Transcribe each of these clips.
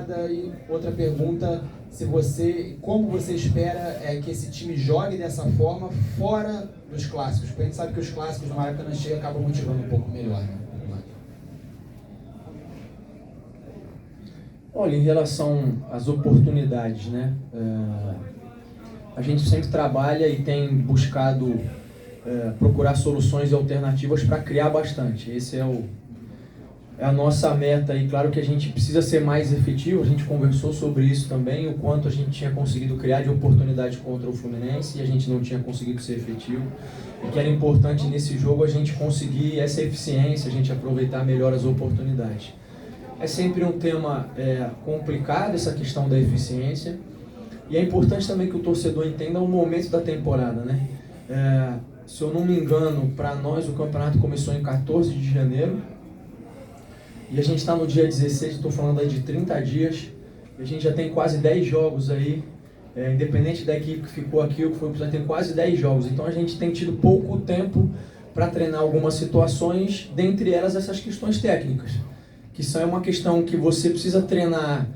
temporada? E outra pergunta, como você espera que esse time jogue dessa forma fora dos clássicos? Porque a gente sabe que os clássicos do Maracanã cheio acabam motivando um pouco melhor, né? Olha, em relação às oportunidades, né? A gente sempre trabalha e tem buscado procurar soluções e alternativas para criar bastante. Esse é a nossa meta e claro que a gente precisa ser mais efetivo, a gente conversou sobre isso também, o quanto a gente tinha conseguido criar de oportunidade contra o Fluminense e a gente não tinha conseguido ser efetivo. E que era importante nesse jogo a gente conseguir essa eficiência, a gente aproveitar melhor as oportunidades. É sempre um tema complicado essa questão da eficiência e é importante também que o torcedor entenda o momento da temporada, né? Se eu não me engano, para nós o campeonato começou em 14 de janeiro e a gente está no dia 16, estou falando aí de 30 dias, e a gente já tem quase 10 jogos aí, independente da equipe que ficou aqui ou que foi, já tem quase 10 jogos, então a gente tem tido pouco tempo para treinar algumas situações, dentre elas essas questões técnicas, que são uma questão que você precisa treinar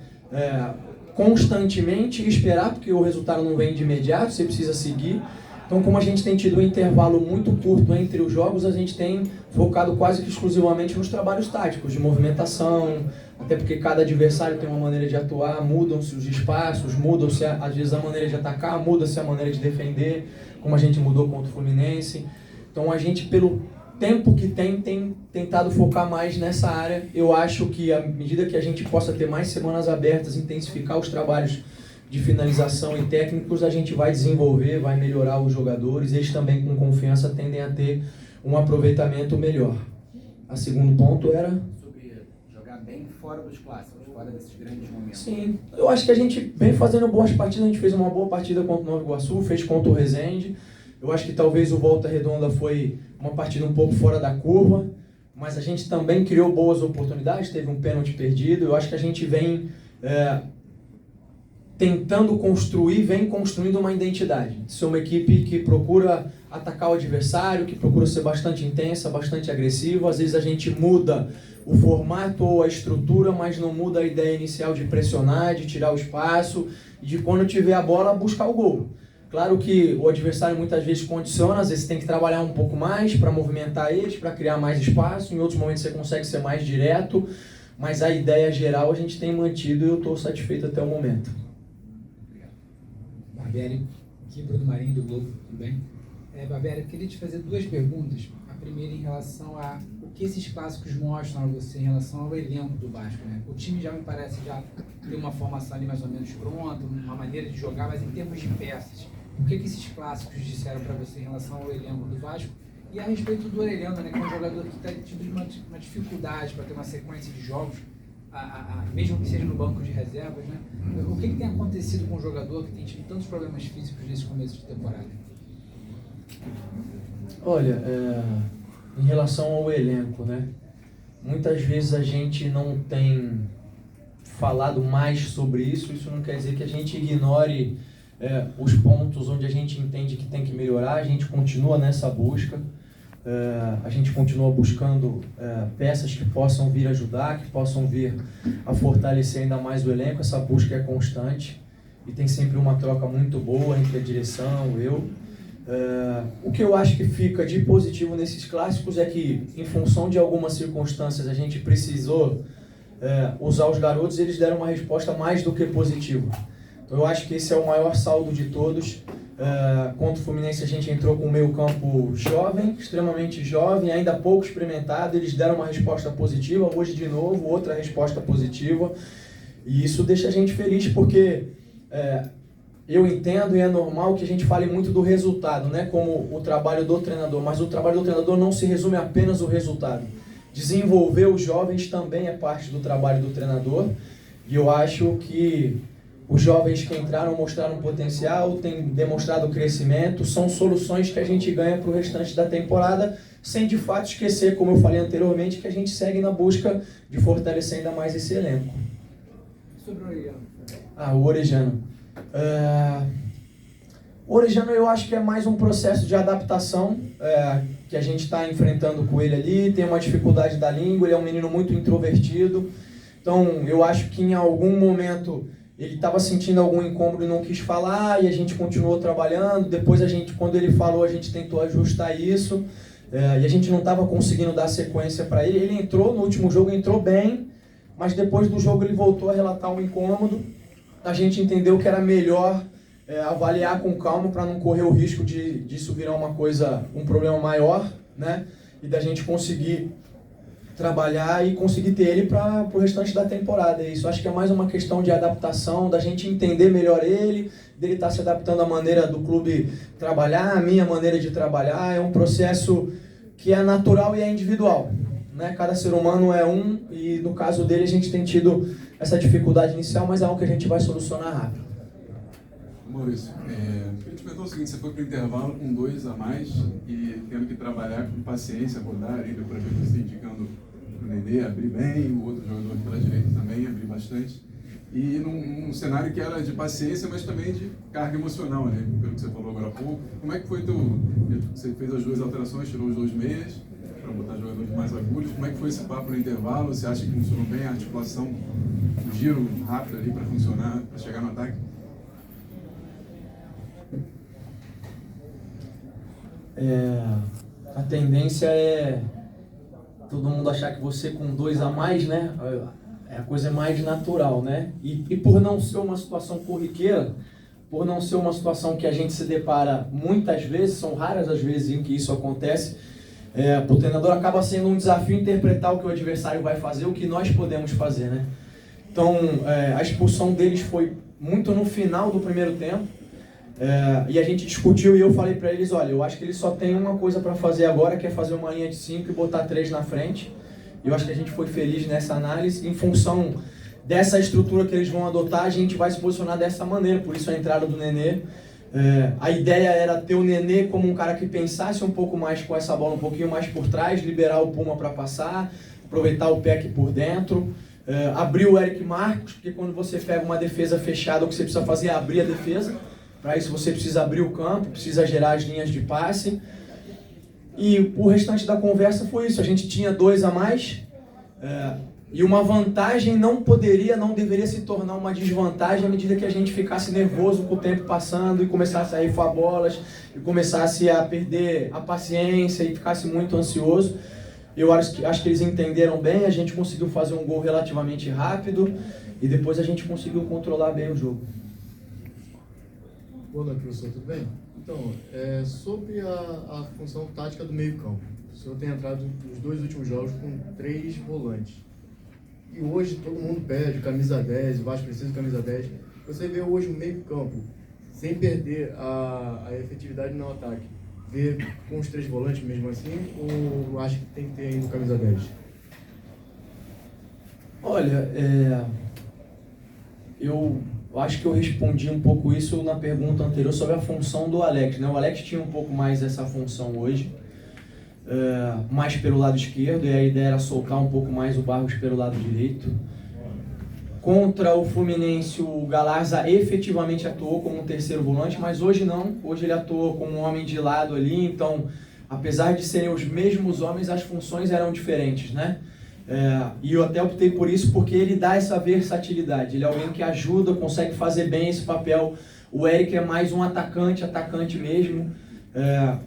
constantemente e esperar, porque o resultado não vem de imediato, você precisa seguir. Então, como a gente tem tido um intervalo muito curto entre os jogos, a gente tem focado quase que exclusivamente nos trabalhos táticos, de movimentação, até porque cada adversário tem uma maneira de atuar, mudam-se os espaços, mudam-se às vezes a maneira de atacar, muda-se a maneira de defender, como a gente mudou contra o Fluminense. Então, a gente, pelo tempo que tem tentado focar mais nessa área. Eu acho que à medida que a gente possa ter mais semanas abertas, intensificar os trabalhos de finalização e técnicos, a gente vai desenvolver, vai melhorar os jogadores, eles também com confiança tendem a ter um aproveitamento melhor. A segundo ponto era? Sobre jogar bem fora dos clássicos, fora desses grandes momentos. Sim, eu acho que a gente vem fazendo boas partidas, a gente fez uma boa partida contra o Nova Iguaçu, fez contra o Resende. Eu acho que talvez o Volta Redonda foi uma partida um pouco fora da curva, mas a gente também criou boas oportunidades, teve um pênalti perdido. Eu acho que a gente vem tentando construir, vem construindo uma identidade. Ser uma equipe que procura atacar o adversário, que procura ser bastante intensa, bastante agressiva. Às vezes a gente muda o formato ou a estrutura, mas não muda a ideia inicial de pressionar, de tirar o espaço, e de quando tiver a bola, buscar o gol. Claro que o adversário muitas vezes condiciona, às vezes tem que trabalhar um pouco mais para movimentar eles, para criar mais espaço, em outros momentos você consegue ser mais direto, mas a ideia geral a gente tem mantido e eu estou satisfeito até o momento. Barbieri, aqui Bruno Marinho do Globo, tudo bem? Barbieri, eu queria te fazer duas perguntas. A primeira em relação a o que esses clássicos mostram a você em relação ao elenco do Vasco, né? O time já me parece já ter uma formação ali mais ou menos pronta, uma maneira de jogar, mas em termos de peças, o que esses clássicos disseram para você em relação ao elenco do Vasco? E a respeito do Orelhano, né, que é um jogador que está tido uma dificuldade para ter uma sequência de jogos, mesmo que seja no banco de reservas, né? O que tem acontecido com o jogador que tem tido tantos problemas físicos nesse começo de temporada? Olha, em relação ao elenco, né? Muitas vezes a gente não tem falado mais sobre isso. Isso não quer dizer que a gente ignore os pontos onde a gente entende que tem que melhorar. A gente continua nessa busca. A gente continua buscando peças que possam vir ajudar, que possam vir a fortalecer ainda mais o elenco. Essa busca é constante e tem sempre uma troca muito boa entre a direção, o que eu acho que fica de positivo nesses clássicos é que, em função de algumas circunstâncias, a gente precisou usar os garotos e eles deram uma resposta mais do que positiva. Então eu acho que esse é o maior saldo de todos. Contra o Fluminense a gente entrou com um meio campo jovem, extremamente jovem, ainda pouco experimentado, eles deram uma resposta positiva. Hoje de novo, outra resposta positiva, e isso deixa a gente feliz porque eu entendo e é normal que a gente fale muito do resultado, né, como o trabalho do treinador, mas o trabalho do treinador não se resume apenas ao resultado. Desenvolver os jovens também é parte do trabalho do treinador, e eu acho que os jovens que entraram mostraram potencial, têm demonstrado crescimento, são soluções que a gente ganha para o restante da temporada, sem de fato esquecer, como eu falei anteriormente, que a gente segue na busca de fortalecer ainda mais esse elenco. Sobre o Orelhano. O Orejano. O Orejano eu acho que é mais um processo de adaptação que a gente está enfrentando com ele ali, tem uma dificuldade da língua, ele é um menino muito introvertido. Então, eu acho que em algum momento ele estava sentindo algum incômodo e não quis falar, e a gente continuou trabalhando. Depois, quando ele falou, a gente tentou ajustar isso, e a gente não estava conseguindo dar sequência para ele. Ele entrou, no último jogo entrou bem, mas depois do jogo ele voltou a relatar um incômodo. A gente entendeu que era melhor avaliar com calma para não correr o risco disso virar um problema maior, né? E da gente conseguir trabalhar e conseguir ter ele para o restante da temporada. Isso acho que é mais uma questão de adaptação, da gente entender melhor ele, dele estar se adaptando à maneira do clube trabalhar, à minha maneira de trabalhar. É um processo que é natural e é individual, né? Cada ser humano é um, e no caso dele a gente tem tido essa dificuldade inicial, mas é algo que a gente vai solucionar rápido. Maurício, eu te pergunto o seguinte: você foi para o intervalo com 2 a mais e tendo que trabalhar com paciência, rodar ainda para ver você indicando o Nenê abrir bem, o outro jogador pela direita também abrir bastante, e num cenário que era de paciência, mas também de carga emocional, né? Pelo que você falou agora há pouco. Como é que foi você fez as 2 alterações, tirou os 2 meias para botar jogadores mais agulhos? Como é que foi esse papo no intervalo? Você acha que funcionou bem a articulação, o giro rápido ali para funcionar, para chegar no ataque? A tendência é todo mundo achar que você com 2 a mais, né, a coisa mais natural, né? E por não ser uma situação corriqueira, por não ser uma situação que a gente se depara muitas vezes, são raras as vezes em que isso acontece, para o treinador acaba sendo um desafio interpretar o que o adversário vai fazer, o que nós podemos fazer, né? Então, a expulsão deles foi muito no final do primeiro tempo. E a gente discutiu e eu falei para eles: olha, eu acho que eles só têm uma coisa para fazer agora, que é fazer uma linha de 5 e botar 3 na frente. Eu acho que a gente foi feliz nessa análise. Em função dessa estrutura que eles vão adotar, a gente vai se posicionar dessa maneira, por isso a entrada do Nenê. A ideia era ter o Nenê como um cara que pensasse um pouco mais com essa bola um pouquinho mais por trás, liberar o Puma para passar, aproveitar o PEC por dentro, abrir o Eric Marcos, porque quando você pega uma defesa fechada, o que você precisa fazer é abrir a defesa. Para isso você precisa abrir o campo, precisa gerar as linhas de passe. E o restante da conversa foi isso: a gente tinha 2 a mais, e uma vantagem não deveria se tornar uma desvantagem à medida que a gente ficasse nervoso com o tempo passando e começasse a rifar bolas, e começasse a perder a paciência e ficasse muito ansioso. Eu acho que eles entenderam bem, a gente conseguiu fazer um gol relativamente rápido e depois a gente conseguiu controlar bem o jogo. Boa noite, professor, tudo bem? Então, sobre a função tática do meio-campo, o senhor tem entrado nos 2 últimos jogos com 3 volantes. E hoje todo mundo pede camisa 10, o Vasco precisa de camisa 10. Você vê hoje o meio-campo, sem perder a efetividade no ataque, vê com os 3 volantes mesmo assim, ou acha que tem que ter ainda o camisa 10? Olha, eu acho que eu respondi um pouco isso na pergunta anterior sobre a função do Alex, né? O Alex tinha um pouco mais essa função hoje, mais pelo lado esquerdo, e a ideia era soltar um pouco mais o Barros pelo lado direito. Contra o Fluminense, o Galarza efetivamente atuou como um terceiro volante, mas hoje não. Hoje ele atuou como um homem de lado ali, então, apesar de serem os mesmos homens, as funções eram diferentes, né? E eu até optei por isso porque ele dá essa versatilidade. Ele é alguém que ajuda, consegue fazer bem esse papel. O Eric é mais um atacante mesmo.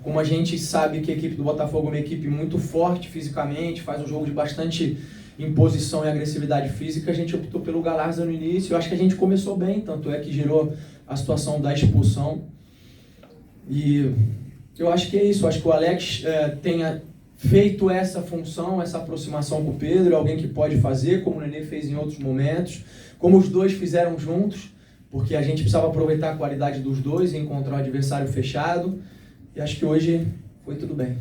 Como a gente sabe que a equipe do Botafogo é uma equipe muito forte fisicamente, faz um jogo de bastante imposição e agressividade física, a gente optou pelo Galarza no início. Eu acho que a gente começou bem, tanto é que gerou a situação da expulsão. E eu acho que é isso. Eu acho que o Alex tenha feito essa função, essa aproximação com o Pedro, alguém que pode fazer, como o Nenê fez em outros momentos, como os dois fizeram juntos, porque a gente precisava aproveitar a qualidade dos dois e encontrar o adversário fechado. E acho que hoje foi tudo bem.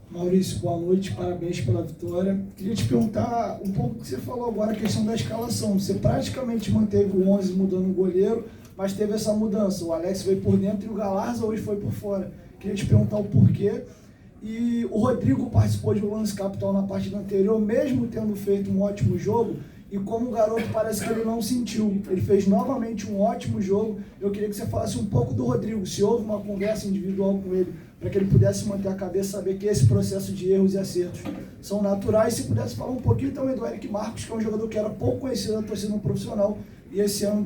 Maurício, boa noite, parabéns pela vitória. Queria te perguntar um pouco o que você falou agora, a questão da escalação. Você praticamente manteve o 11 mudando o goleiro, mas teve essa mudança. O Alex veio por dentro e o Galarza hoje foi por fora. Queria te perguntar o porquê. E o Rodrigo participou de um lance capital na partida anterior, mesmo tendo feito um ótimo jogo, e como o garoto parece que ele não sentiu. Ele fez novamente um ótimo jogo. Eu queria que você falasse um pouco do Rodrigo, se houve uma conversa individual com ele, para que ele pudesse manter a cabeça, saber que esse processo de erros e acertos são naturais. Se pudesse falar um pouquinho também do Eric Marcos, que é um jogador que era pouco conhecido da torcida no profissional, e esse ano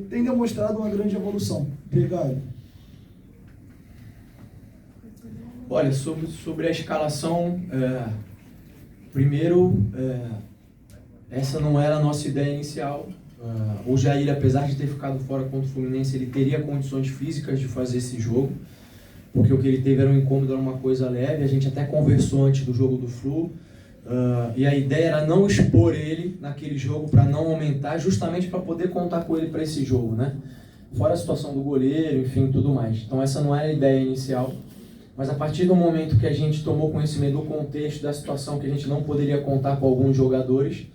tem demonstrado uma grande evolução. Obrigado. Olha, sobre a escalação, primeiro, essa não era a nossa ideia inicial. O Jair, apesar de ter ficado fora contra o Fluminense, ele teria condições físicas de fazer esse jogo, porque o que ele teve era um incômodo, era uma coisa leve. A gente até conversou antes do jogo do Flu, e a ideia era não expor ele naquele jogo para não aumentar, justamente para poder contar com ele para esse jogo, né? Fora a situação do goleiro, enfim, tudo mais. Então essa não era a ideia inicial. Mas a partir do momento que a gente tomou conhecimento do contexto, da situação, que a gente não poderia contar com alguns jogadores,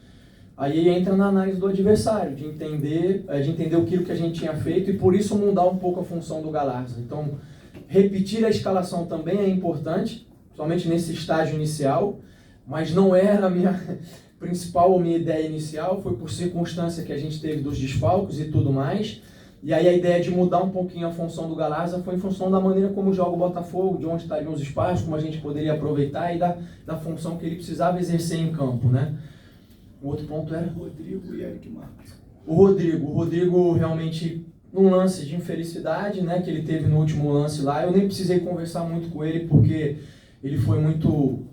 aí entra na análise do adversário, de entender aquilo que a gente tinha feito e por isso mudar um pouco a função do Galarza. Então, repetir a escalação também é importante, somente nesse estágio inicial, mas não era a minha principal ou minha ideia inicial, foi por circunstância que a gente teve dos desfalques e tudo mais. E aí a ideia de mudar um pouquinho a função do Galarza foi em função da maneira como joga o Botafogo, de onde estariam os espaços, como a gente poderia aproveitar e da função que ele precisava exercer em campo, né? O outro ponto era? Rodrigo e Eric Marcos. O Rodrigo realmente, num lance de infelicidade, né, que ele teve no último lance lá, eu nem precisei conversar muito com ele, porque ele foi muito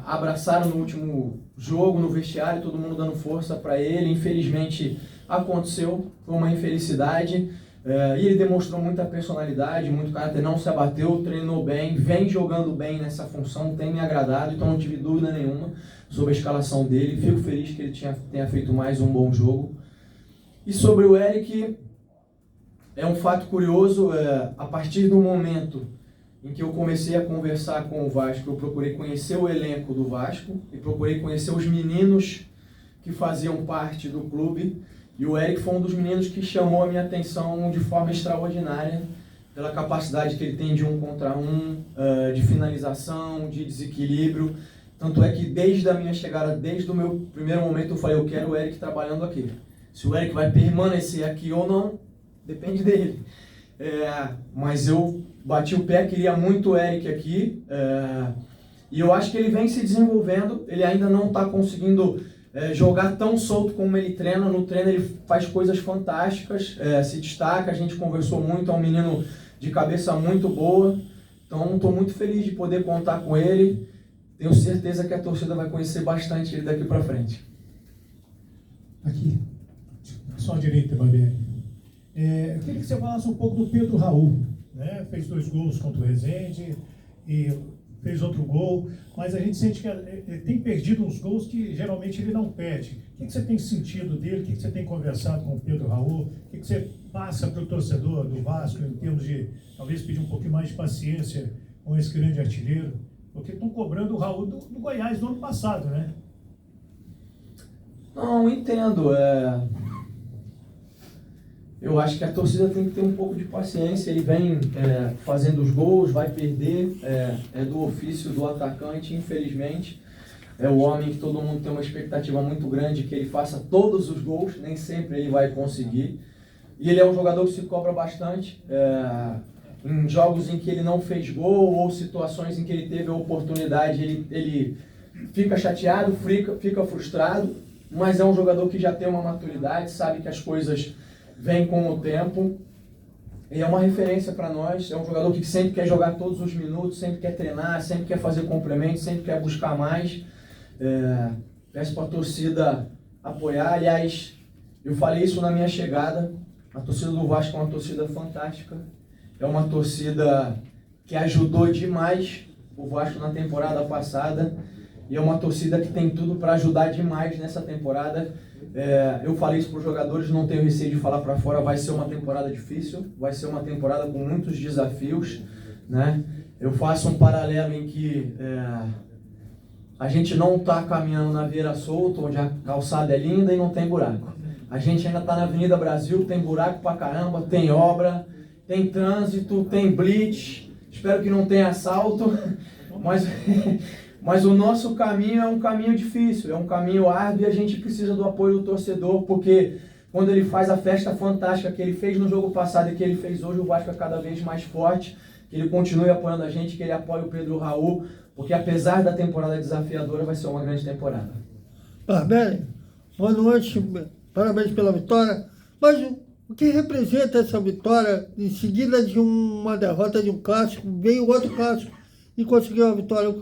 abraçado no último jogo, no vestiário, todo mundo dando força para ele. Infelizmente aconteceu, foi uma infelicidade, e ele demonstrou muita personalidade, muito caráter, não se abateu, treinou bem, vem jogando bem nessa função, tem me agradado, então não tive dúvida nenhuma sobre a escalação dele. Fico feliz que ele tenha feito mais um bom jogo. E sobre o Eric, é um fato curioso, a partir do momento em que eu comecei a conversar com o Vasco, eu procurei conhecer o elenco do Vasco e procurei conhecer os meninos que faziam parte do clube, e o Eric foi um dos meninos que chamou a minha atenção de forma extraordinária, pela capacidade que ele tem de 1 contra 1, de finalização, de desequilíbrio. Tanto é que desde a minha chegada, desde o meu primeiro momento, eu falei, eu quero o Eric trabalhando aqui. Se o Eric vai permanecer aqui ou não, depende dele. Mas eu bati o pé, queria muito o Eric aqui, e eu acho que ele vem se desenvolvendo. Ele ainda não está conseguindo jogar tão solto como ele treina. No treino ele faz coisas fantásticas, se destaca, a gente conversou muito, é um menino de cabeça muito boa, então estou muito feliz de poder contar com ele. Tenho certeza que a torcida vai conhecer bastante ele daqui para frente. Aqui, só à direita, Barbieri. Eu queria que você falasse um pouco do Pedro Raul, né? Fez 2 gols contra o Resende e fez outro gol, mas a gente sente que ele tem perdido uns gols que geralmente ele não perde. O que você tem sentido dele? O que você tem conversado com o Pedro Raul? O que você passa para o torcedor do Vasco em termos de talvez pedir um pouquinho mais de paciência com esse grande artilheiro? Porque estão cobrando o Raul do Goiás do ano passado, né? Não, entendo. Eu acho que a torcida tem que ter um pouco de paciência. Ele vem fazendo os gols, vai perder, é do ofício do atacante, infelizmente. É o homem que todo mundo tem uma expectativa muito grande que ele faça todos os gols, nem sempre ele vai conseguir. E ele é um jogador que se cobra bastante. Em jogos em que ele não fez gol ou situações em que ele teve a oportunidade, ele fica chateado, fica frustrado, mas é um jogador que já tem uma maturidade, sabe que as coisas vêm com o tempo, e é uma referência para nós. É um jogador que sempre quer jogar todos os minutos, sempre quer treinar, sempre quer fazer complemento, sempre quer buscar mais. Peço para a torcida apoiar. Aliás, eu falei isso na minha chegada, a torcida do Vasco é uma torcida fantástica, é uma torcida que ajudou demais o Vasco na temporada passada, e é uma torcida que tem tudo para ajudar demais nessa temporada. Eu falei isso para os jogadores, não tenho receio de falar para fora, vai ser uma temporada difícil, vai ser uma temporada com muitos desafios, né? Eu faço um paralelo em que a gente não está caminhando na Vieira Solto, onde a calçada é linda e não tem buraco. A gente ainda está na Avenida Brasil, tem buraco pra caramba, tem obra, tem trânsito, tem blitz, espero que não tenha assalto, Mas o nosso caminho é um caminho difícil, é um caminho árduo e a gente precisa do apoio do torcedor, porque quando ele faz a festa fantástica que ele fez no jogo passado e que ele fez hoje, o Vasco é cada vez mais forte, que ele continue apoiando a gente, que ele apoie o Pedro Raul, porque apesar da temporada desafiadora, vai ser uma grande temporada. Barberi, boa noite, parabéns pela vitória. Mas o que representa essa vitória, em seguida de uma derrota de um clássico, veio outro clássico e conseguiu a vitória?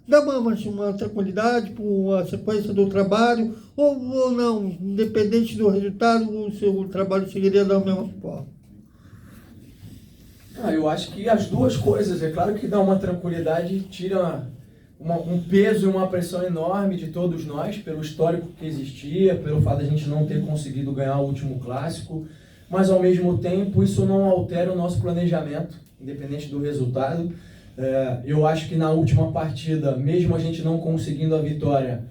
Dá uma tranquilidade por a sequência do trabalho, ou não, independente do resultado, o seu trabalho seguiria da mesma forma? Eu acho que as duas coisas, é claro que dá uma tranquilidade, tira um peso e uma pressão enorme de todos nós, pelo histórico que existia, pelo fato de a gente não ter conseguido ganhar o último clássico, mas ao mesmo tempo isso não altera o nosso planejamento, independente do resultado. Eu acho que na última partida, mesmo a gente não conseguindo a vitória,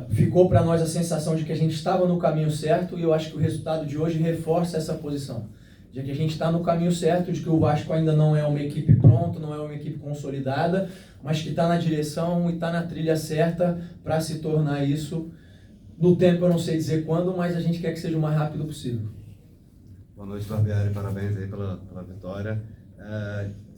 ficou para nós a sensação de que a gente estava no caminho certo, e eu acho que o resultado de hoje reforça essa posição, de que a gente está no caminho certo, de que o Vasco ainda não é uma equipe pronta, não é uma equipe consolidada, mas que está na direção e está na trilha certa para se tornar isso. No tempo eu não sei dizer quando, mas a gente quer que seja o mais rápido possível. Boa noite, Barbieri, parabéns aí pela vitória.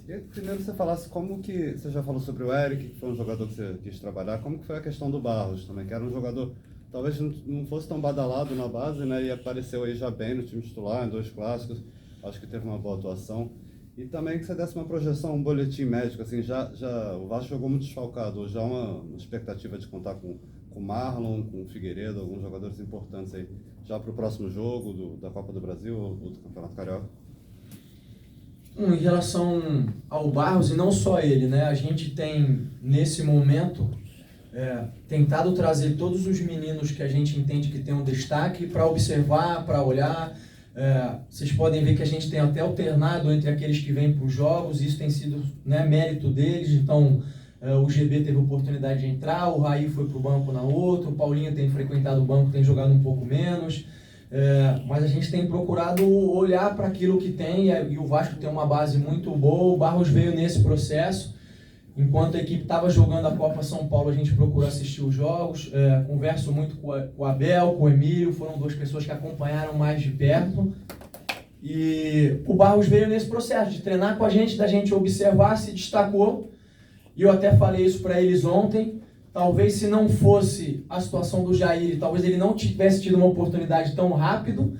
Queria que primeiro você falasse como que, você já falou sobre o Eric, que foi um jogador que você quis trabalhar, como que foi a questão do Barros também, que era um jogador, talvez não fosse tão badalado na base, né, e apareceu aí já bem no time titular, em 2 clássicos, acho que teve uma boa atuação. E também que você desse uma projeção, um boletim médico, assim, já o Vasco jogou muito desfalcado, já uma expectativa de contar com o Marlon, com o Figueiredo, alguns jogadores importantes aí, já para o próximo jogo da Copa do Brasil ou do Campeonato Carioca? Em relação ao Barros, e não só ele, né? A gente tem, nesse momento, tentado trazer todos os meninos que a gente entende que tem um destaque para observar, para olhar. Vocês podem ver que a gente tem até alternado entre aqueles que vêm para os jogos, isso tem sido, né, mérito deles. Então, o GB teve oportunidade de entrar, o Raí foi para o banco na outra, o Paulinho tem frequentado o banco, tem jogado um pouco menos. Mas a gente tem procurado olhar para aquilo que tem, e o Vasco tem uma base muito boa. O Barros veio nesse processo. Enquanto a equipe estava jogando a Copa São Paulo, a gente procurou assistir os jogos. Converso muito com o Abel, com o Emílio, foram 2 pessoas que acompanharam mais de perto. E o Barros veio nesse processo de treinar com a gente, da gente observar, se destacou. E eu até falei isso para eles ontem. Talvez se não fosse a situação do Jair, talvez ele não tivesse tido uma oportunidade tão rápido.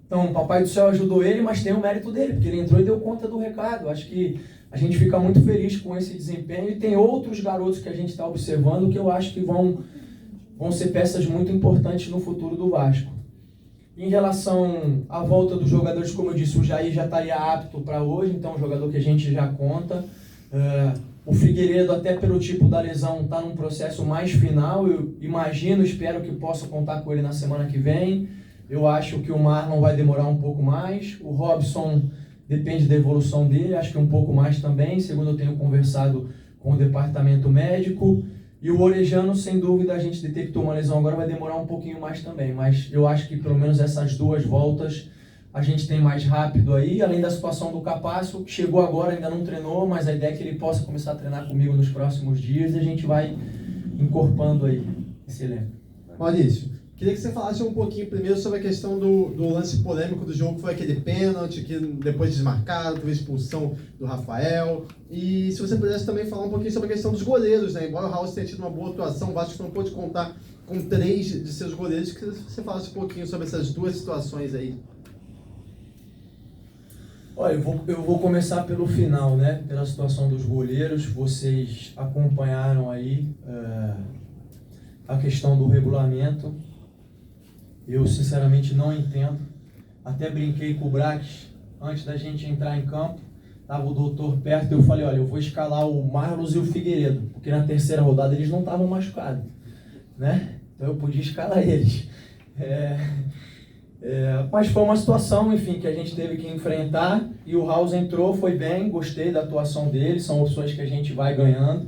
Então, o Papai do Céu ajudou ele, mas tem o mérito dele, porque ele entrou e deu conta do recado. Acho que a gente fica muito feliz com esse desempenho, e tem outros garotos que a gente está observando que eu acho que vão ser peças muito importantes no futuro do Vasco. Em relação à volta dos jogadores, como eu disse, o Jair já estaria apto para hoje, então é um jogador que a gente já conta. O Figueiredo, até pelo tipo da lesão, está num processo mais final. Eu espero que possa contar com ele na semana que vem. Eu acho que o Marlon vai demorar um pouco mais. O Robson depende da evolução dele, acho que um pouco mais também, segundo eu tenho conversado com o departamento médico. E o Orejano, sem dúvida, a gente detectou uma lesão agora, vai demorar um pouquinho mais também. Mas eu acho que pelo menos essas 2 voltas a gente tem mais rápido aí, além da situação do Capasso, que chegou agora, ainda não treinou, mas a ideia é que ele possa começar a treinar comigo nos próximos dias, e a gente vai incorporando aí esse elenco. Maurício, queria que você falasse um pouquinho primeiro sobre a questão do lance polêmico do jogo, que foi aquele pênalti, que depois desmarcado, teve expulsão do Rafael. E se você pudesse também falar um pouquinho sobre a questão dos goleiros, né? Embora o Raul tenha tido uma boa atuação, o Vasco não pôde contar com 3 de seus goleiros, que você falasse um pouquinho sobre essas 2 situações aí. Olha, eu vou começar pelo final, né? Pela situação dos goleiros. Vocês acompanharam aí a questão do regulamento. Eu, sinceramente, não entendo. Até brinquei com o Brax antes da gente entrar em campo. Estava o doutor perto e eu falei, olha, eu vou escalar o Marlos e o Figueiredo, porque na terceira rodada eles não estavam machucados, né? Então eu podia escalar eles. Mas foi uma situação, enfim, que a gente teve que enfrentar, e o House entrou, foi bem, gostei da atuação dele, são opções que a gente vai ganhando,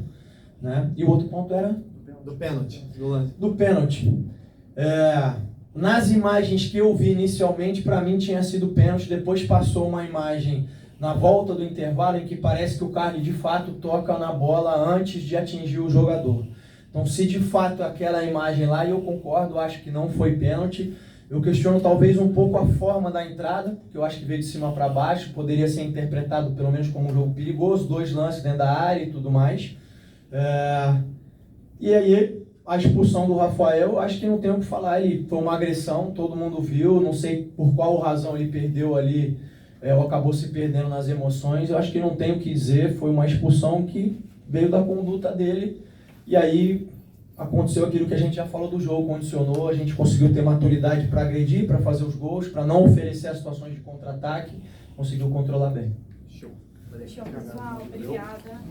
né? E o outro ponto era? Do pênalti. Do pênalti. Nas imagens que eu vi inicialmente, para mim tinha sido pênalti, depois passou uma imagem na volta do intervalo, em que parece que o Carly de fato toca na bola antes de atingir o jogador. Então, se de fato aquela imagem lá, e eu concordo, acho que não foi pênalti, eu questiono talvez um pouco a forma da entrada, porque eu acho que veio de cima para baixo, poderia ser interpretado pelo menos como um jogo perigoso, 2 lances dentro da área e tudo mais. E aí, a expulsão do Rafael, acho que não tem o que falar, ele foi uma agressão, todo mundo viu, não sei por qual razão ele perdeu ali, ou acabou se perdendo nas emoções, eu acho que não tem o que dizer, foi uma expulsão que veio da conduta dele, e aí aconteceu aquilo que a gente já falou do jogo, condicionou, a gente conseguiu ter maturidade para agredir, para fazer os gols, para não oferecer as situações de contra-ataque, conseguiu controlar bem. Show, pessoal. Obrigada.